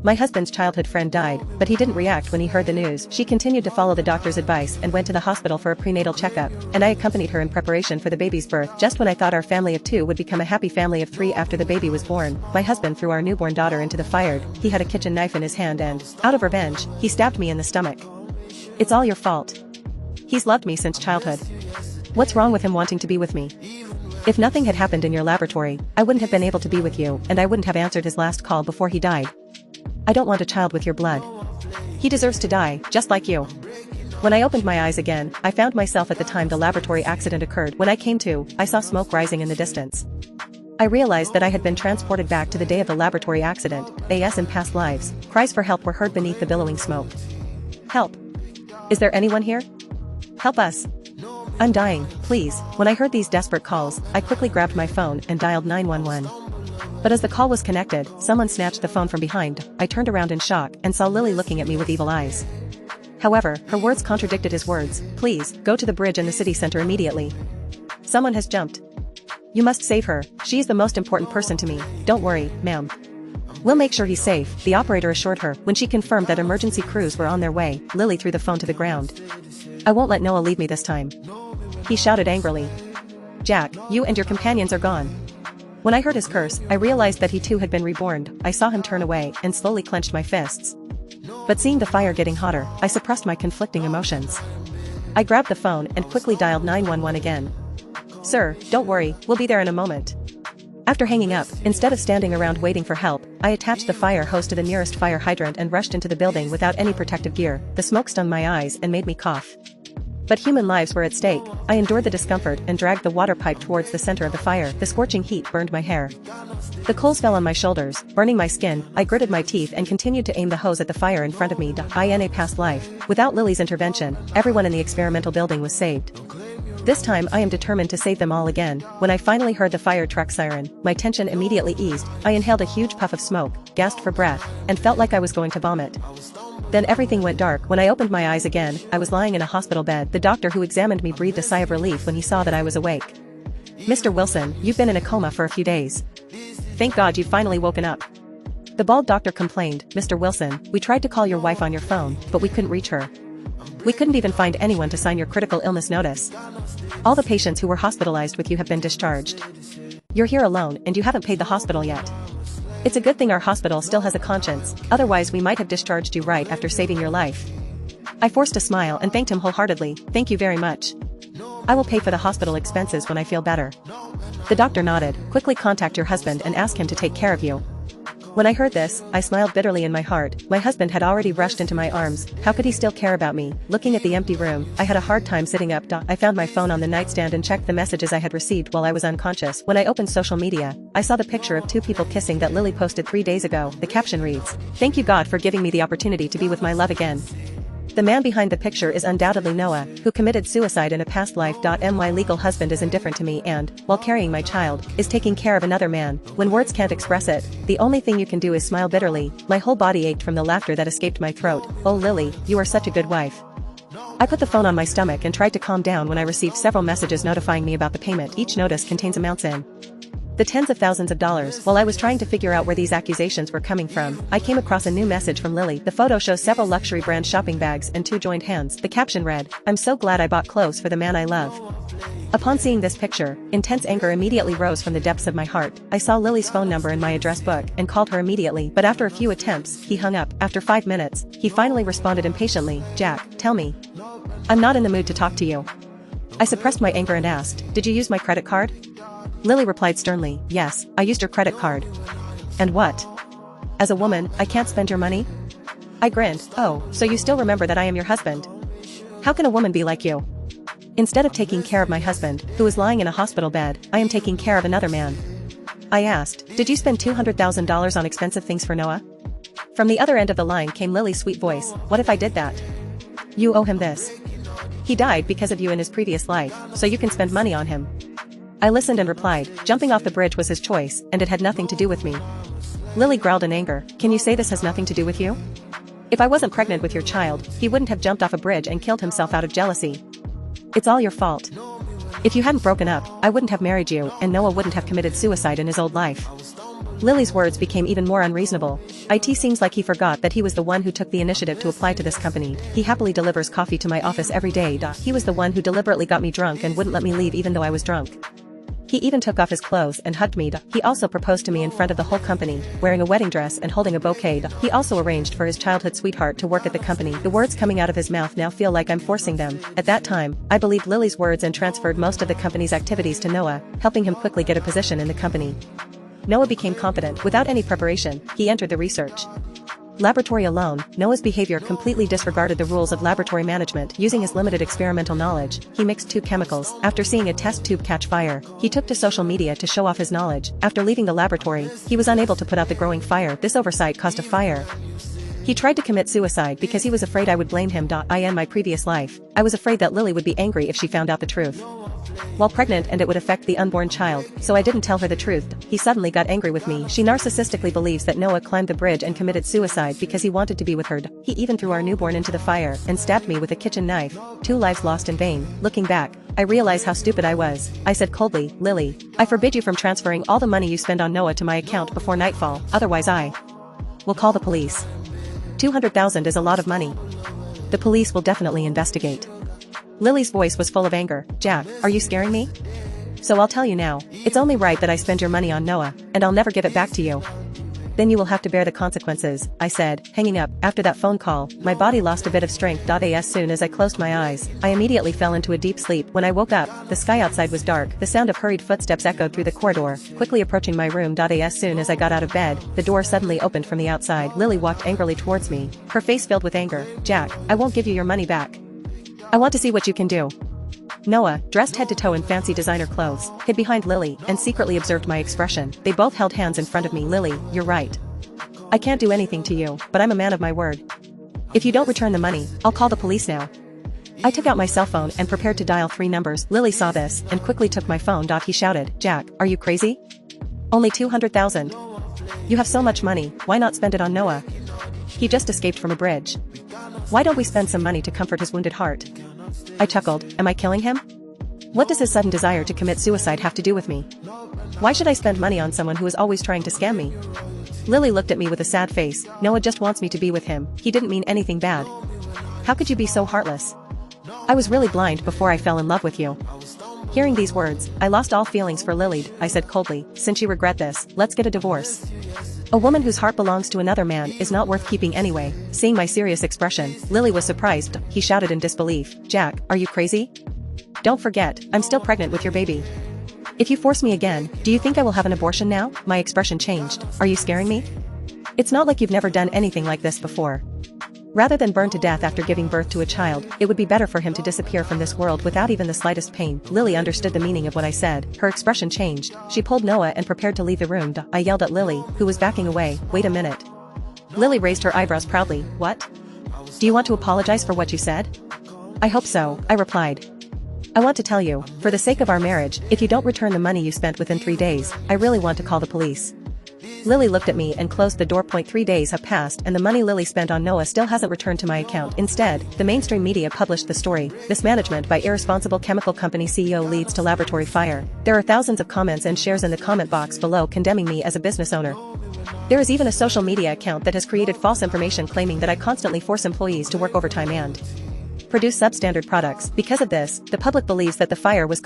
My husband's childhood friend died, but he didn't react when he heard the news. She continued to follow the doctor's advice and went to the hospital for a prenatal checkup, and I accompanied her in preparation for the baby's birth. Just when I thought our family of 2 would become a happy family of 3 after the baby was born, my husband threw our newborn daughter into the fire. He had a kitchen knife in his hand and, out of revenge, he stabbed me in the stomach. It's all your fault. He's loved me since childhood. What's wrong with him wanting to be with me? If nothing had happened in your laboratory, I wouldn't have been able to be with you, and I wouldn't have answered his last call before he died. I don't want a child with your blood. He deserves to die, just like you. When I opened my eyes again, I found myself at the time the laboratory accident occurred. When I came to, I saw smoke rising in the distance. I realized that I had been transported back to the day of the laboratory accident. As in past lives, cries for help were heard beneath the billowing smoke. Help! Is there anyone here? Help us! I'm dying, please. When I heard these desperate calls, I quickly grabbed my phone and dialed 911. But as the call was connected, someone snatched the phone from behind. I turned around in shock and saw Lily looking at me with evil eyes. However, her words contradicted his words. Please, go to the bridge in the city center immediately. Someone has jumped. You must save her. She's the most important person to me. Don't worry, ma'am. We'll make sure he's safe, the operator assured her. When she confirmed that emergency crews were on their way, Lily threw the phone to the ground. I won't let Noah leave me this time. He shouted angrily. Jack, you and your companions are gone. When I heard his curse, I realized that he too had been reborn. I saw him turn away and slowly clenched my fists. But seeing the fire getting hotter, I suppressed my conflicting emotions. I grabbed the phone and quickly dialed 911 again. Sir, don't worry, we'll be there in a moment. After hanging up, instead of standing around waiting for help, I attached the fire hose to the nearest fire hydrant and rushed into the building without any protective gear. The smoke stung my eyes and made me cough. But human lives were at stake. I endured the discomfort and dragged the water pipe towards the center of the fire. The scorching heat burned my hair. The coals fell on my shoulders, burning my skin. I gritted my teeth and continued to aim the hose at the fire in front of me. In a past life, without Lily's intervention, everyone in the experimental building was saved. This time I am determined to save them all again. When I finally heard the fire truck siren, my tension immediately eased. I inhaled a huge puff of smoke, gasped for breath, and felt like I was going to vomit. Then everything went dark. When I opened my eyes again, I was lying in a hospital bed. The doctor who examined me breathed a sigh of relief when he saw that I was awake. Mr. Wilson, you've been in a coma for a few days. Thank God you've finally woken up. The bald doctor complained. Mr. Wilson, we tried to call your wife on your phone, but we couldn't reach her. We couldn't even find anyone to sign your critical illness notice. All the patients who were hospitalized with you have been discharged. You're here alone and you haven't paid the hospital yet. It's a good thing our hospital still has a conscience, otherwise we might have discharged you right after saving your life. I forced a smile and thanked him wholeheartedly. Thank you very much. I will pay for the hospital expenses when I feel better. The doctor nodded. Quickly contact your husband and ask him to take care of you. When I heard this, I smiled bitterly in my heart. My husband had already rushed into my arms. How could he still care about me? Looking at the empty room, I had a hard time sitting up. I found my phone on the nightstand and checked the messages I had received while I was unconscious. When I opened social media, I saw the picture of 2 people kissing that Lily posted 3 days ago. The caption reads, "Thank you God for giving me the opportunity to be with my love again." The man behind the picture is undoubtedly Noah, who committed suicide in a past life. My legal husband is indifferent to me and, while carrying my child, is taking care of another man. When words can't express it, the only thing you can do is smile bitterly. My whole body ached from the laughter that escaped my throat. Oh Lily, you are such a good wife. I put the phone on my stomach and tried to calm down when I received several messages notifying me about the payment. Each notice contains amounts in the tens of thousands of dollars. While I was trying to figure out where these accusations were coming from, I came across a new message from Lily. The photo shows several luxury brand shopping bags and 2 joined hands. The caption read, "I'm so glad I bought clothes for the man I love." Upon seeing this picture, intense anger immediately rose from the depths of my heart. I saw Lily's phone number in my address book and called her immediately, but after a few attempts, he hung up. After 5 minutes, he finally responded impatiently, "Jack, tell me. I'm not in the mood to talk to you." I suppressed my anger and asked, "Did you use my credit card?" Lily replied sternly, "Yes, I used your credit card." "And what? As a woman, I can't spend your money?" I grinned. "Oh, so you still remember that I am your husband? How can a woman be like you?" Instead of taking care of my husband, who is lying in a hospital bed, I am taking care of another man. I asked, "Did you spend $200,000 on expensive things for Noah?" From the other end of the line came Lily's sweet voice, "What if I did that? You owe him this. He died because of you in his previous life, so you can spend money on him." I listened and replied, "Jumping off the bridge was his choice, and it had nothing to do with me." Lily growled in anger, "Can you say this has nothing to do with you? If I wasn't pregnant with your child, he wouldn't have jumped off a bridge and killed himself out of jealousy. It's all your fault. If you hadn't broken up, I wouldn't have married you, and Noah wouldn't have committed suicide in his old life. Lily's words became even more unreasonable. It seems like he forgot that he was the one who took the initiative to apply to this company. He happily delivers coffee to my office every day. He was the one who deliberately got me drunk and wouldn't let me leave even though I was drunk. He even took off his clothes and hugged me. He also proposed to me in front of the whole company, wearing a wedding dress and holding a bouquet. He also arranged for his childhood sweetheart to work at the company. The words coming out of his mouth now feel like I'm forcing them. At that time, I believed Lily's words and transferred most of the company's activities to Noah, helping him quickly get a position in the company. Noah became competent without any preparation. He entered the research laboratory alone. Noah's behavior completely disregarded the rules of laboratory management. Using his limited experimental knowledge, he mixed two chemicals. After seeing a test tube catch fire, he took to social media to show off his knowledge. After leaving the laboratory, he was unable to put out the growing fire. This oversight caused a fire. He tried to commit suicide because he was afraid I would blame him. In my previous life, I was afraid that Lily would be angry if she found out the truth while pregnant and it would affect the unborn child, so I didn't tell her the truth. He suddenly got angry with me. She narcissistically believes that Noah climbed the bridge and committed suicide because he wanted to be with her. He even threw our newborn into the fire and stabbed me with a kitchen knife. 2 lives lost in vain. Looking back, I realize how stupid I was. I said coldly, Lily, I forbid you from transferring all the money you spend on Noah to my account before nightfall, otherwise I will call the police. 200,000 is a lot of money. The police will definitely investigate. Lily's voice was full of anger. Jack, are you scaring me? So I'll tell you now, it's only right that I spend your money on Noah, and I'll never give it back to you. Then you will have to bear the consequences, I said, hanging up. After that phone call, my body lost a bit of strength. As soon as I closed my eyes, I immediately fell into a deep sleep. When I woke up, the sky outside was dark. The sound of hurried footsteps echoed through the corridor, quickly approaching my room. As soon as I got out of bed, the door suddenly opened from the outside. Lily walked angrily towards me, her face filled with anger. Jack, I won't give you your money back. I want to see what you can do. Noah, dressed head to toe in fancy designer clothes, hid behind Lily and secretly observed my expression. They both held hands in front of me. Lily, you're right. I can't do anything to you, but I'm a man of my word. If you don't return the money, I'll call the police now. I took out my cell phone and prepared to dial 3 numbers. Lily saw this and quickly took my phone. He shouted, Jack, are you crazy? Only 200,000. You have so much money, why not spend it on Noah? He just escaped from a bridge. Why don't we spend some money to comfort his wounded heart? I chuckled, am I killing him? What does his sudden desire to commit suicide have to do with me? Why should I spend money on someone who is always trying to scam me? Lily looked at me with a sad face. Noah just wants me to be with him, he didn't mean anything bad. How could you be so heartless? I was really blind before I fell in love with you. Hearing these words, I lost all feelings for Lily. I said coldly, since you regret this, let's get a divorce. A woman whose heart belongs to another man is not worth keeping anyway. Seeing my serious expression, Lily was surprised. He shouted in disbelief, Jack, are you crazy? Don't forget, I'm still pregnant with your baby. If you force me again, do you think I will have an abortion now? My expression changed. Are you scaring me? It's not like you've never done anything like this before. Rather than burn to death after giving birth to a child, it would be better for him to disappear from this world without even the slightest pain. Lily understood the meaning of what I said. Her expression changed. She pulled Noah and prepared to leave the room. I yelled at Lily, who was backing away, wait a minute. Lily raised her eyebrows proudly. What? Do you want to apologize for what you said? I hope so, I replied. I want to tell you, for the sake of our marriage, if you don't return the money you spent within 3 days, I really want to call the police. Lily looked at me and closed the door. 3 days have passed and the money Lily spent on Noah still hasn't returned to my account. Instead, the mainstream media published the story, mismanagement by irresponsible chemical company CEO leads to laboratory fire. There are thousands of comments and shares in the comment box below condemning me as a business owner. There is even a social media account that has created false information claiming that I constantly force employees to work overtime and produce substandard products. Because of this, the public believes that the fire was